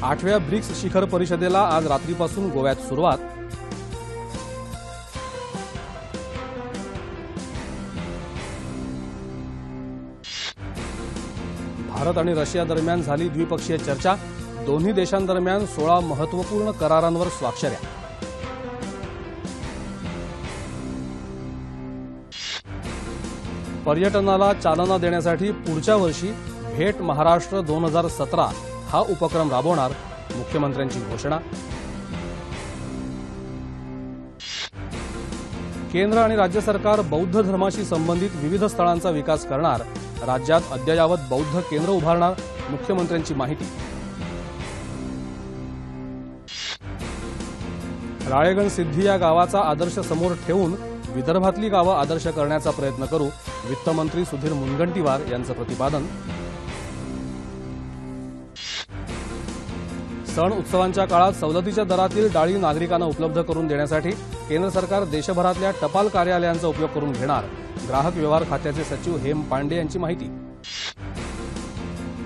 8व्या BRICS शिखर परिषदेला आज रात्रीपासून गोव्यात सुरुवात। भारत आणि रशिया दरम्यान झाली द्विपक्षीय चर्चा। दोन्ही देशांदरम्यान 16 महत्त्वपूर्ण करारांवर स्वाक्षऱ्या। पर्यटनाला चालना देण्यासाठी पुढच्या वर्षी भेट महाराष्ट्र 2017 हा उपक्रम राबवणार, मुख्यमंत्र्यांची घोषणा। केंद्र आणि राज्य सरकार बौद्ध धर्माशी संबंधित विविध स्थळांचा विकास करणार, राज्यात अद्ययावत बौद्ध केंद्र उभारणार, मुख्यमंत्र्यांची माहिती। राळेगण सिद्धी या गावाचा आदर्श समोर ठेवून विदर्भातली गावं आदर्श करण्याचा प्रयत्न करू, वित्तमंत्री सुधीर मुनगंटीवार यांचं प्रतिपादन। सण उत्सवांच्या काळात सवलतीच्या दरातील डाळी नागरिकांना उपलब्ध करून देण्यासाठी केंद्र सरकार देशभरातल्या टपाल कार्यालयांचा उपयोग करून घेणार, ग्राहक व्यवहार खात्याचे सचिव हेम पांडे यांची माहिती।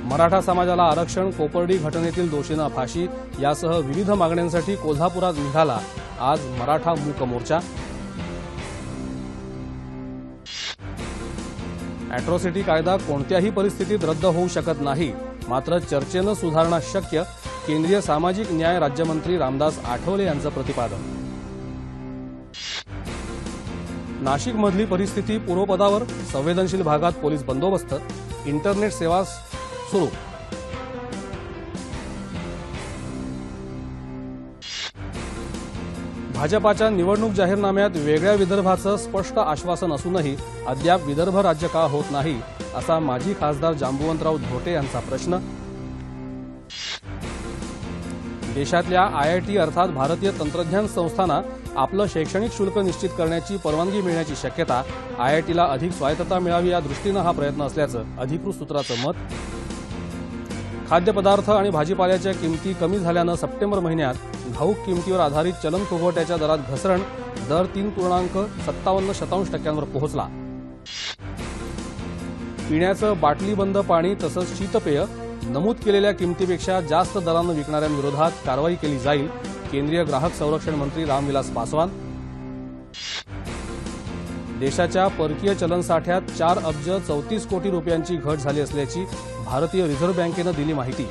मराठा समाजाला आरक्षण, कोपर्डी घटनेतील दोषींना फाशी यासह विविध मागण्यांसाठी कोल्हापुरात निघाला आज मराठा मूक मोर्चा। अॅट्रॉसिटी कायदा कोणत्याही परिस्थितीत रद्द होऊ शकत नाही, मात्र चर्चेनं सुधारणा शक्य, केंद्रीय सामाजिक न्याय राज्यमंत्री रामदास आठवले यांचं प्रतिपादन। नाशिकमधली परिस्थिती पूर्वपदावर, संवेदनशील भागात पोलीस बंदोबस्त, इंटरनेट सेवा सुरू। भाजपाच्या निवडणूक जाहीरनाम्यात वेगळ्या विदर्भाचं स्पष्ट आश्वासन असूनही अद्याप विदर्भ राज्य का होत नाही, असा माजी खासदार जांबुवंतराव धोटे यांचा प्रश्न। देशातल्या IIT अर्थात भारतीय तंत्रज्ञान संस्थांना आपलं शैक्षणिक शुल्क निश्चित करण्याची परवानगी मिळण्याची शक्यता, IITला अधिक स्वायत्तता मिळावी या दृष्टीनं हा प्रयत्न असल्याचं अधिकृत सूत्राचं मत। खाद्यपदार्थ आणि भाजीपाल्याच्या किमती कमी झाल्यानं सप्टेंबर महिन्यात घाऊक किमतीवर आधारित चलन फुगवट्याच्या दरात घसरण, दर 3.57% पोहोचला। पिण्याचं बाटलीबंद पाणी तसंच शीतपेय नमूद केलेल्या किमतीपेक्षा जास्त दरानं विकणाऱ्यांविरोधात कारवाई केली जाईल, केंद्रीय ग्राहक संरक्षण मंत्री रामविलास पासवान। देशाच्या परकीय चलनसाठ्यात 4 अब्ज 34 कोटी रुपयांची घट झाली असल्याची भारतीय रिझर्व्ह बँकेनं दिली माहिती।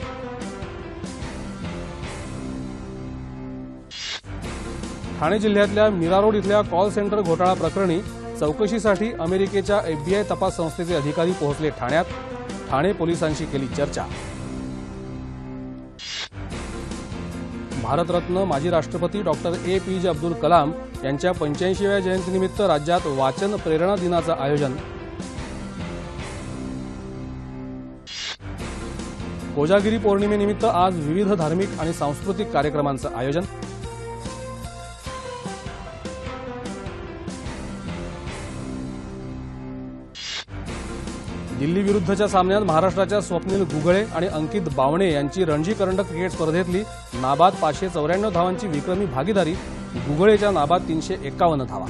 ठाणे जिल्ह्यातल्या मीरा रोड इथल्या कॉल सेंटर घोटाळा प्रकरणी चौकशीसाठी अमेरिकेच्या FBI तपास संस्थेचे अधिकारी पोहोचले ठाण्यात, ठाणे पोलिसांशी केली चर्चा। भारतरत्न माजी राष्ट्रपती डॉक्टर APJ अब्दुल कलाम यांच्या 85व्या जयंतीनिमित्त राज्यात वाचन प्रेरणा दिनाचं आयोजन। कोजागिरी पौर्णिमेनिमित्त आज विविध धार्मिक आणि सांस्कृतिक कार्यक्रमांचं आयोजन। दिल्ली विरुद्धच्या सामन्यात महाराष्ट्राच्या स्वप्नील गुगळे आणि अंकित बावणे यांची रणजी करंडक क्रिकेट स्पर्धेतली नाबाद 594 धावांची विक्रमी भागीदारी, गुगळेच्या नाबाद 351 धावा।